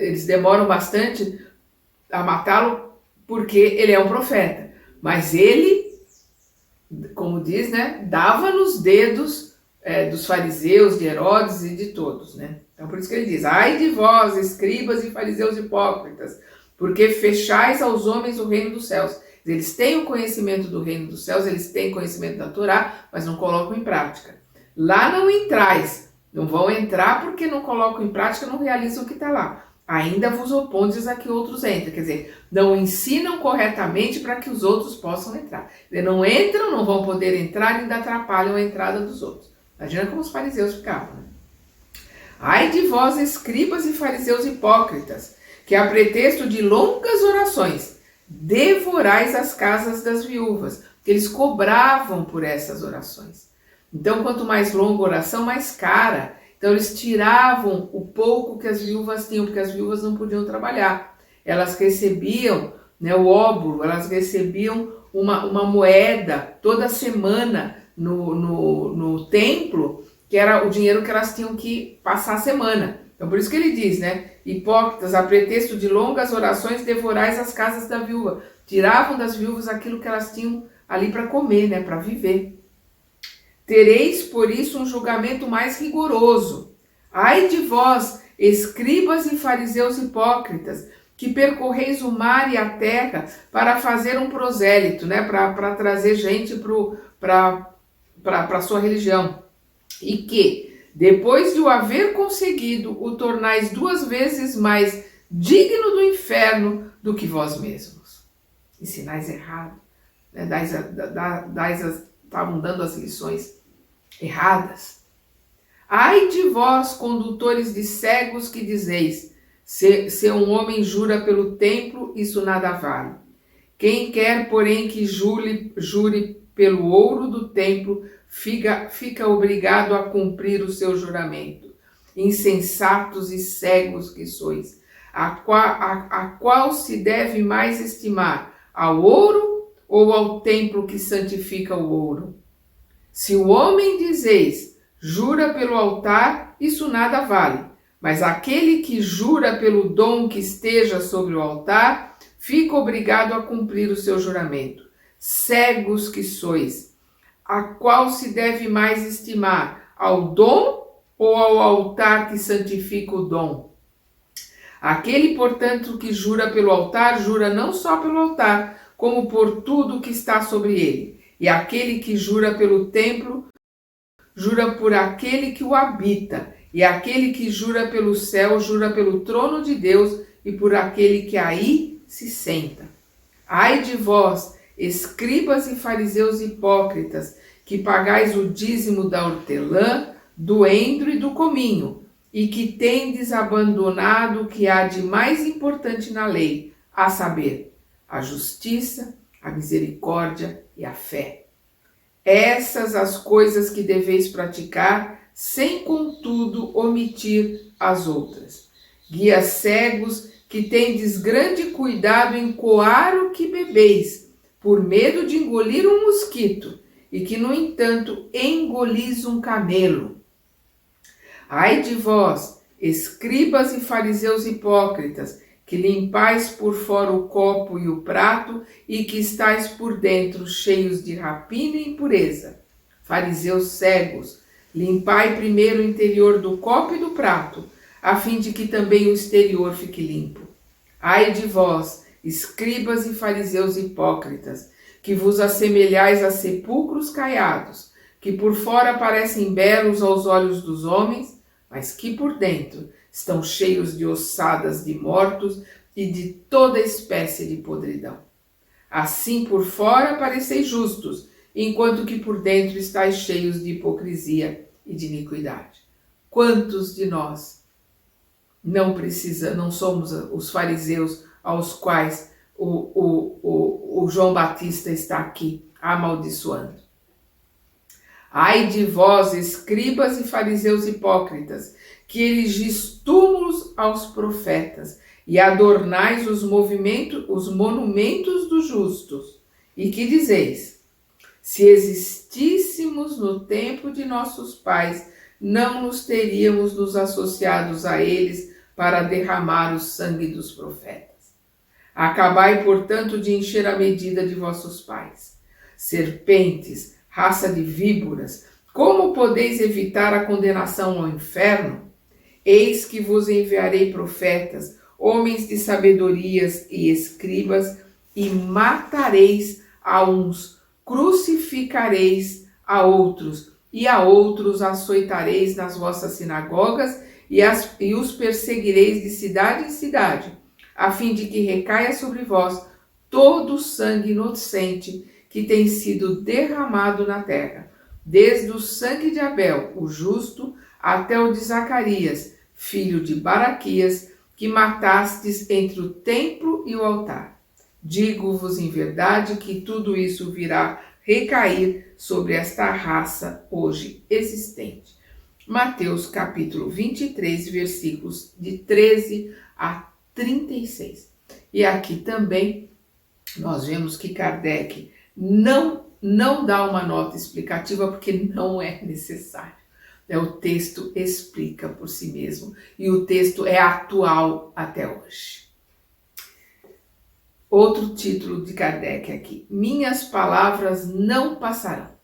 eles demoram bastante a matá-lo porque ele é um profeta. Mas ele, como diz, né, dava nos dedos dos fariseus, de Herodes e de todos, né? Então por isso que ele diz: ai de vós, escribas e fariseus hipócritas, porque fechais aos homens o reino dos céus. Eles têm o conhecimento do reino dos céus, eles têm conhecimento da Torá, mas não colocam em prática. Lá não entrais, não vão entrar porque não colocam em prática, não realizam o que está lá. Ainda vos opondes a que outros entrem. Quer dizer, não ensinam corretamente para que os outros possam entrar. Eles não entram, não vão poder entrar e ainda atrapalham a entrada dos outros. Imagina como os fariseus ficavam, né? Ai de vós, escribas e fariseus hipócritas, que a pretexto de longas orações devorais as casas das viúvas, que eles cobravam por essas orações. Então, quanto mais longa a oração, mais cara. Então eles tiravam o pouco que as viúvas tinham, porque as viúvas não podiam trabalhar. Elas recebiam, né, o óbolo, elas recebiam uma moeda toda semana no templo, que era o dinheiro que elas tinham que passar a semana. Então por isso que ele diz, né, hipócritas, a pretexto de longas orações, devorais as casas da viúva. Tiravam das viúvas aquilo que elas tinham ali para comer, né, para viver. Tereis, por isso, um julgamento mais rigoroso. Ai de vós, escribas e fariseus hipócritas, que percorreis o mar e a terra para fazer um prosélito, né? Para trazer gente para a sua religião. E que, depois de o haver conseguido, o tornais 2 vezes mais digno do inferno do que vós mesmos. Ensinais errado, né? Estavam dando as lições erradas. Ai de vós, condutores de cegos, que dizeis: se um homem jura pelo templo, isso nada vale. Quem quer, porém, que jure pelo ouro do templo, fica obrigado a cumprir o seu juramento. Insensatos e cegos que sois, a qual se deve mais estimar, ao ouro ou ao templo que santifica o ouro? Se o homem dizeis, jura pelo altar, isso nada vale, mas aquele que jura pelo dom que esteja sobre o altar, fica obrigado a cumprir o seu juramento. Cegos que sois, a qual se deve mais estimar, ao dom ou ao altar que santifica o dom? Aquele, portanto, que jura pelo altar, jura não só pelo altar, como por tudo que está sobre ele. E aquele que jura pelo templo, jura por aquele que o habita. E aquele que jura pelo céu, jura pelo trono de Deus e por aquele que aí se senta. Ai de vós, escribas e fariseus hipócritas, que pagais o dízimo da hortelã, do endro e do cominho, e que tendes abandonado o que há de mais importante na lei, a saber, a justiça, a misericórdia e a fé. Essas as coisas que deveis praticar, sem contudo omitir as outras. Guias cegos, que tendes grande cuidado em coar o que bebeis, por medo de engolir um mosquito, e que, no entanto, engolis um camelo. Ai de vós, escribas e fariseus hipócritas, que limpais por fora o copo e o prato, e que estáis por dentro cheios de rapina e impureza. Fariseus cegos, limpai primeiro o interior do copo e do prato, a fim de que também o exterior fique limpo. Ai de vós, escribas e fariseus hipócritas, que vos assemelhais a sepulcros caiados, que por fora parecem belos aos olhos dos homens, mas que por dentro estão cheios de ossadas de mortos e de toda espécie de podridão. Assim por fora pareceis justos, enquanto que por dentro estáis cheios de hipocrisia e de iniquidade. Quantos de nós não somos os fariseus aos quais o João Batista está aqui amaldiçoando? Ai de vós, escribas e fariseus hipócritas, que erigis túmulos aos profetas e adornais os monumentos dos justos, e que dizeis, se existíssemos no tempo de nossos pais, não nos teríamos nos associados a eles para derramar o sangue dos profetas. Acabai, portanto, de encher a medida de vossos pais. Serpentes, raça de víboras, como podeis evitar a condenação ao inferno? Eis que vos enviarei profetas, homens de sabedorias e escribas, e matareis a uns, crucificareis a outros, e a outros açoitareis nas vossas sinagogas, e os perseguireis de cidade em cidade, a fim de que recaia sobre vós todo o sangue inocente que tem sido derramado na terra, desde o sangue de Abel, o justo, até o de Zacarias, filho de Baraquias, que matastes entre o templo e o altar. Digo-vos em verdade que tudo isso virá recair sobre esta raça hoje existente. Mateus capítulo 23, versículos de 13 a 36. E aqui também nós vemos que Kardec não dá uma nota explicativa porque não é necessário. O texto explica por si mesmo e o texto é atual até hoje. Outro título de Kardec aqui: minhas palavras não passarão.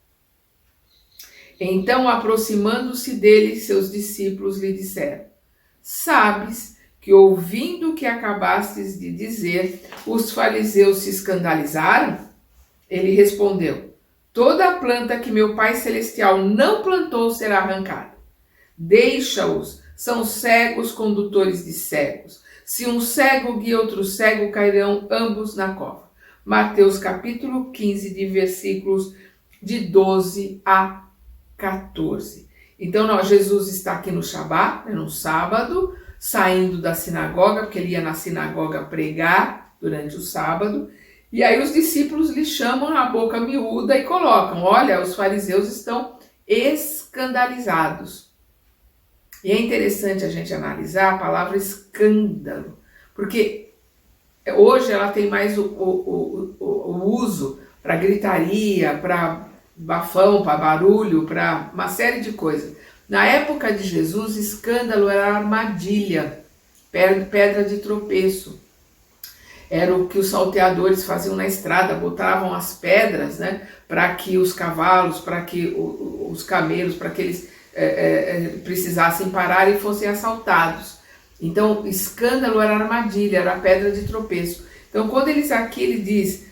Então, aproximando-se dele, seus discípulos lhe disseram: sabes que, ouvindo o que acabastes de dizer, os fariseus se escandalizaram? Ele respondeu: toda a planta que meu Pai Celestial não plantou será arrancada. Deixa-os, são cegos condutores de cegos. Se um cego guia outro cego, cairão ambos na cova. Mateus capítulo 15, de versículos de 12 a 14. Então, Jesus está aqui no Shabat, no sábado, saindo da sinagoga, porque ele ia na sinagoga pregar durante o sábado, E aí os discípulos lhe chamam na boca miúda e colocam: olha, os fariseus estão escandalizados. E é interessante a gente analisar a palavra escândalo, porque hoje ela tem mais o uso para gritaria, para bafão, para barulho, para uma série de coisas. Na época de Jesus, escândalo era armadilha, pedra de tropeço. Era o que os salteadores faziam na estrada, botavam as pedras, né, para que os cavalos, para que os camelos, para que eles precisassem parar e fossem assaltados. Então, escândalo era armadilha, era pedra de tropeço. Então, quando ele diz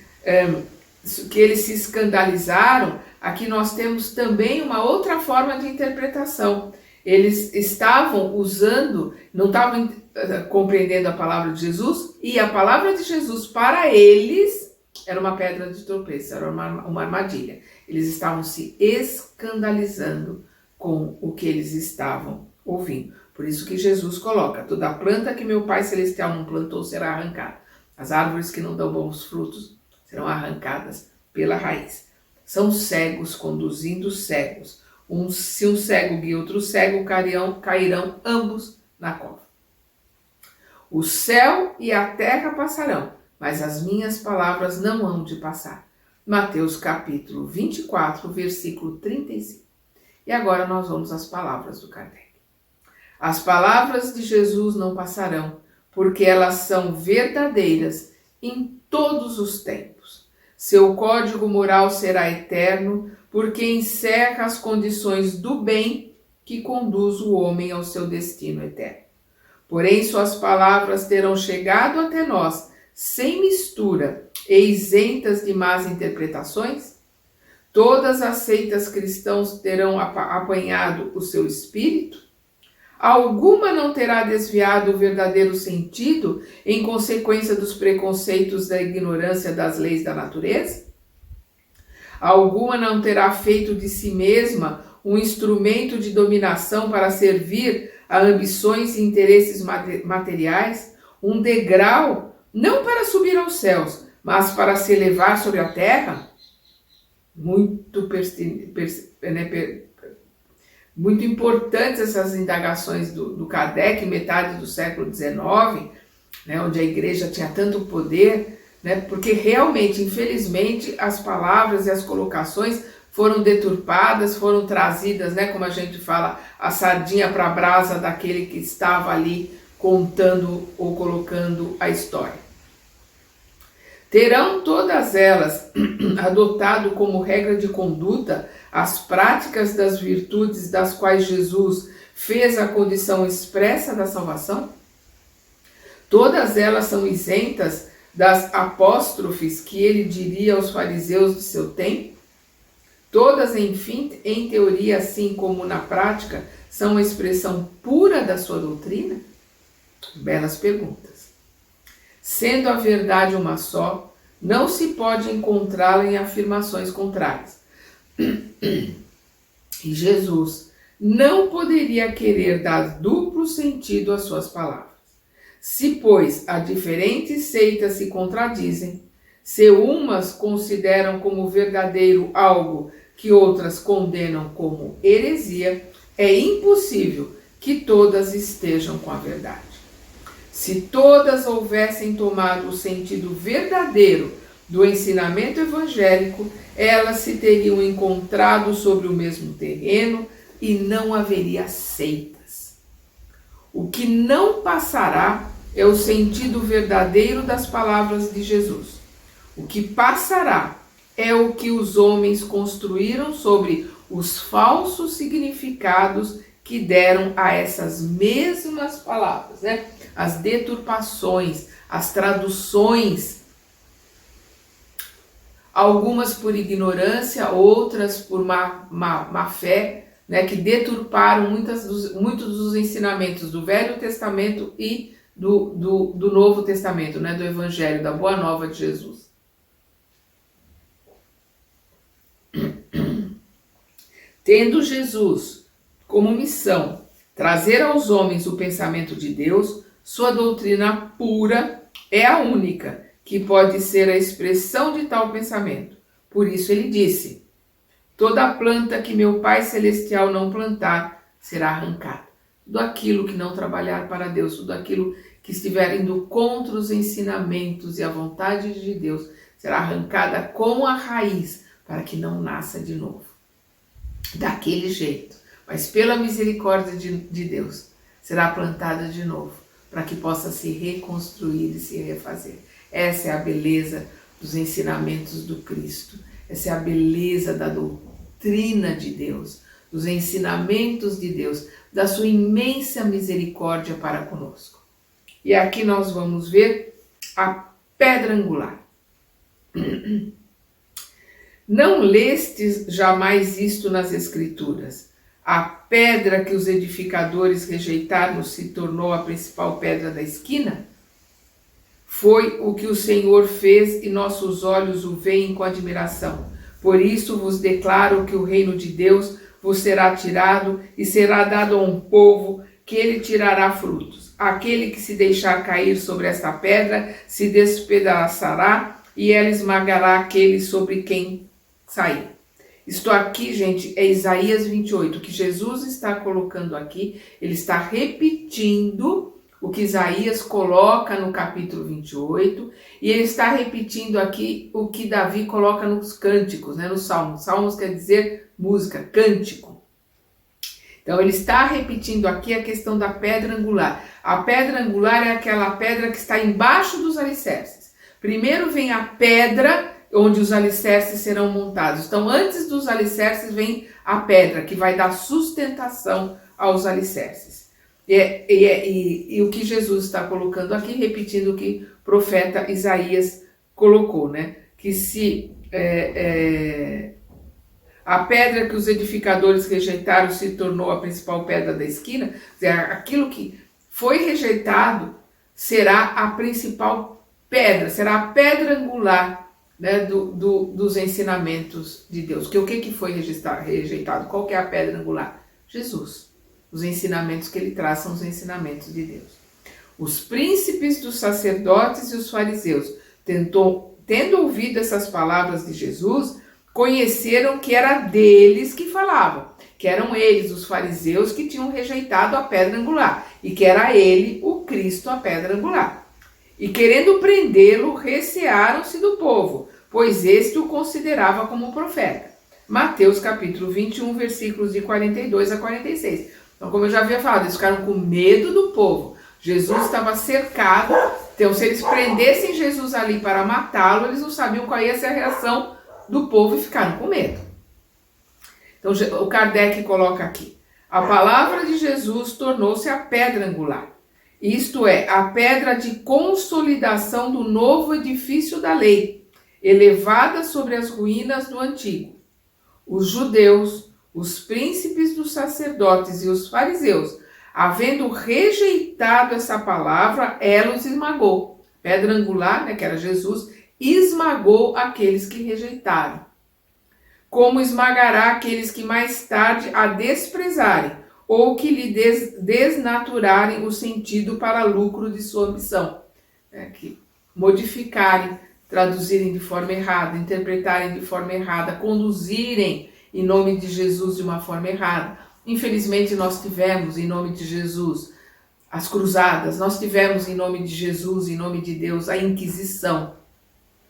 que eles se escandalizaram, aqui nós temos também uma outra forma de interpretação. Eles estavam usando, não estavam compreendendo a palavra de Jesus, e a palavra de Jesus para eles era uma pedra de tropeço, era uma armadilha. Eles estavam se escandalizando com o que eles estavam ouvindo. Por isso que Jesus coloca: toda planta que meu Pai Celestial não plantou será arrancada. As árvores que não dão bons frutos serão arrancadas pela raiz. São cegos conduzindo cegos. Se um cego guia outro cego, cairão ambos na cova. O céu e a terra passarão, mas as minhas palavras não hão de passar. Mateus capítulo 24, versículo 35. E agora nós vamos às palavras do Kardec. As palavras de Jesus não passarão, porque elas são verdadeiras em todos os tempos. Seu código moral será eterno, porque encerra as condições do bem que conduz o homem ao seu destino eterno. Porém, suas palavras terão chegado até nós sem mistura e isentas de más interpretações? Todas as seitas cristãs terão apanhado o seu espírito? Alguma não terá desviado o verdadeiro sentido em consequência dos preconceitos da ignorância das leis da natureza? Alguma não terá feito de si mesma um instrumento de dominação para servir a ambições e interesses materiais, um degrau não para subir aos céus, mas para se elevar sobre a terra? Muito importantes essas indagações do Kardec, metade do século XIX, né, onde a igreja tinha tanto poder, né, porque realmente, infelizmente, as palavras e as colocações foram deturpadas, foram trazidas, né, como a gente fala, a sardinha para a brasa daquele que estava ali contando ou colocando a história. Terão todas elas adotado como regra de conduta as práticas das virtudes das quais Jesus fez a condição expressa da salvação? Todas elas são isentas das apóstrofes que ele diria aos fariseus de seu tempo? Todas, enfim, em teoria, assim como na prática, são a expressão pura da sua doutrina? Belas perguntas. Sendo a verdade uma só, não se pode encontrá-la em afirmações contrárias. E Jesus não poderia querer dar duplo sentido às suas palavras. Se, pois, a diferentes seitas se contradizem, se umas consideram como verdadeiro algo que outras condenam como heresia, é impossível que todas estejam com a verdade. Se todas houvessem tomado o sentido verdadeiro do ensinamento evangélico, elas se teriam encontrado sobre o mesmo terreno e não haveria seitas. O que não passará é o sentido verdadeiro das palavras de Jesus. O que passará é o que os homens construíram sobre os falsos significados que deram a essas mesmas palavras, né? As deturpações, as traduções, algumas por ignorância, outras por má fé, né? Que deturparam muitos dos ensinamentos do Velho Testamento e do Novo Testamento, né? Do Evangelho, da Boa Nova de Jesus. Tendo Jesus como missão trazer aos homens o pensamento de Deus, sua doutrina pura é a única que pode ser a expressão de tal pensamento. Por isso ele disse: toda planta que meu Pai Celestial não plantar será arrancada. Tudo aquilo que não trabalhar para Deus, tudo aquilo que estiver indo contra os ensinamentos e a vontade de Deus, será arrancada com a raiz, para que não nasça de novo. Daquele jeito, mas pela misericórdia de Deus, será plantada de novo, para que possa se reconstruir e se refazer. Essa é a beleza dos ensinamentos do Cristo. Essa é a beleza da doutrina de Deus, dos ensinamentos de Deus, da sua imensa misericórdia para conosco. E aqui nós vamos ver a pedra angular. Não lestes jamais isto nas Escrituras? A pedra que os edificadores rejeitaram se tornou a principal pedra da esquina? Foi o que o Senhor fez e nossos olhos o veem com admiração. Por isso vos declaro que o reino de Deus vos será tirado e será dado a um povo que ele tirará frutos. Aquele que se deixar cair sobre esta pedra se despedaçará e ela esmagará aquele sobre quem sair. Isto aqui, gente, é Isaías 28, que Jesus está colocando aqui. Ele está repetindo o que Isaías coloca no capítulo 28, e ele está repetindo aqui o que Davi coloca nos cânticos, né, nos salmos. Salmos quer dizer música, cântico. Então ele está repetindo aqui a questão da pedra angular. A pedra angular é aquela pedra que está embaixo dos alicerces. Primeiro vem a pedra onde os alicerces serão montados. Então antes dos alicerces vem a pedra que vai dar sustentação aos alicerces. E o que Jesus está colocando aqui, repetindo o que o profeta Isaías colocou, né? Que se a pedra que os edificadores rejeitaram se tornou a principal pedra da esquina, aquilo que foi rejeitado será a principal pedra, será a pedra angular, né, dos ensinamentos de Deus. O que foi rejeitado? Qual que é a pedra angular? Jesus. Os ensinamentos que ele traz são os ensinamentos de Deus. Os príncipes dos sacerdotes e os fariseus, tendo ouvido essas palavras de Jesus, conheceram que era deles que falavam, que eram eles, os fariseus, que tinham rejeitado a pedra angular, e que era ele, o Cristo, a pedra angular. E querendo prendê-lo, recearam-se do povo, pois este o considerava como profeta. Mateus capítulo 21, versículos de 42 a 46. Então, como eu já havia falado, eles ficaram com medo do povo. Jesus estava cercado, então se eles prendessem Jesus ali para matá-lo, eles não sabiam qual ia ser a reação do povo e ficaram com medo. Então o Kardec coloca aqui: a palavra de Jesus tornou-se a pedra angular. Isto é, a pedra de consolidação do novo edifício da lei, elevada sobre as ruínas do antigo. Os judeus, os príncipes dos sacerdotes e os fariseus, havendo rejeitado essa palavra, ela os esmagou. Pedra angular, né, que era Jesus, esmagou aqueles que rejeitaram. Como esmagará aqueles que mais tarde a desprezarem, ou que lhe desnaturarem o sentido para lucro de sua ambição. Que modificarem, traduzirem de forma errada, interpretarem de forma errada, conduzirem em nome de Jesus de uma forma errada. Infelizmente nós tivemos em nome de Jesus as cruzadas, nós tivemos em nome de Jesus, em nome de Deus, a Inquisição.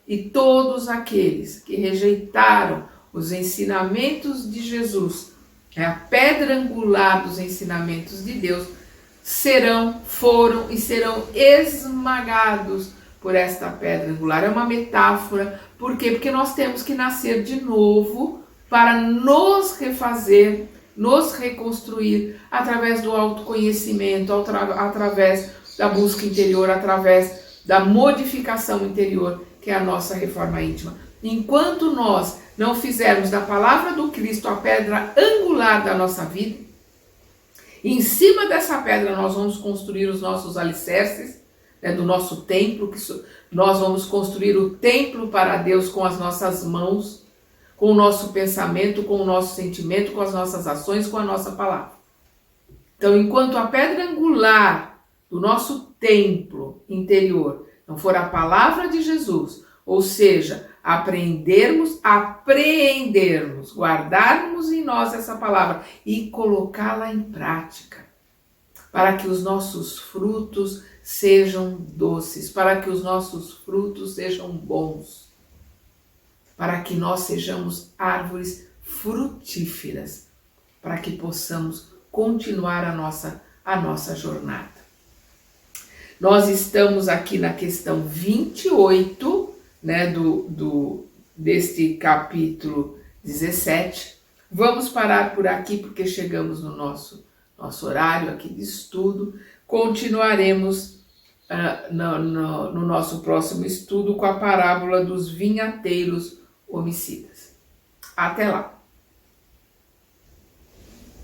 E todos aqueles que rejeitaram os ensinamentos de Jesus, a pedra angular dos ensinamentos de Deus, foram e serão esmagados por esta pedra angular. É uma metáfora. Por quê? Porque nós temos que nascer de novo para nos refazer, nos reconstruir através do autoconhecimento, através da busca interior, através da modificação interior, que é a nossa reforma íntima. Enquanto nós não fizermos da palavra do Cristo a pedra angular da nossa vida, em cima dessa pedra nós vamos construir os nossos alicerces, né, do nosso templo, nós vamos construir o templo para Deus com as nossas mãos, com o nosso pensamento, com o nosso sentimento, com as nossas ações, com a nossa palavra. Então, enquanto a pedra angular do nosso templo interior não for a palavra de Jesus, ou seja, apreendermos, guardarmos em nós essa palavra e colocá-la em prática, para que os nossos frutos sejam doces, para que os nossos frutos sejam bons, para que nós sejamos árvores frutíferas, para que possamos continuar a nossa jornada. Nós estamos aqui na questão 28, né, deste capítulo 17. Vamos parar por aqui porque chegamos no nosso horário aqui de estudo. Continuaremos no nosso próximo estudo com a parábola dos vinhateiros homicidas. Até lá!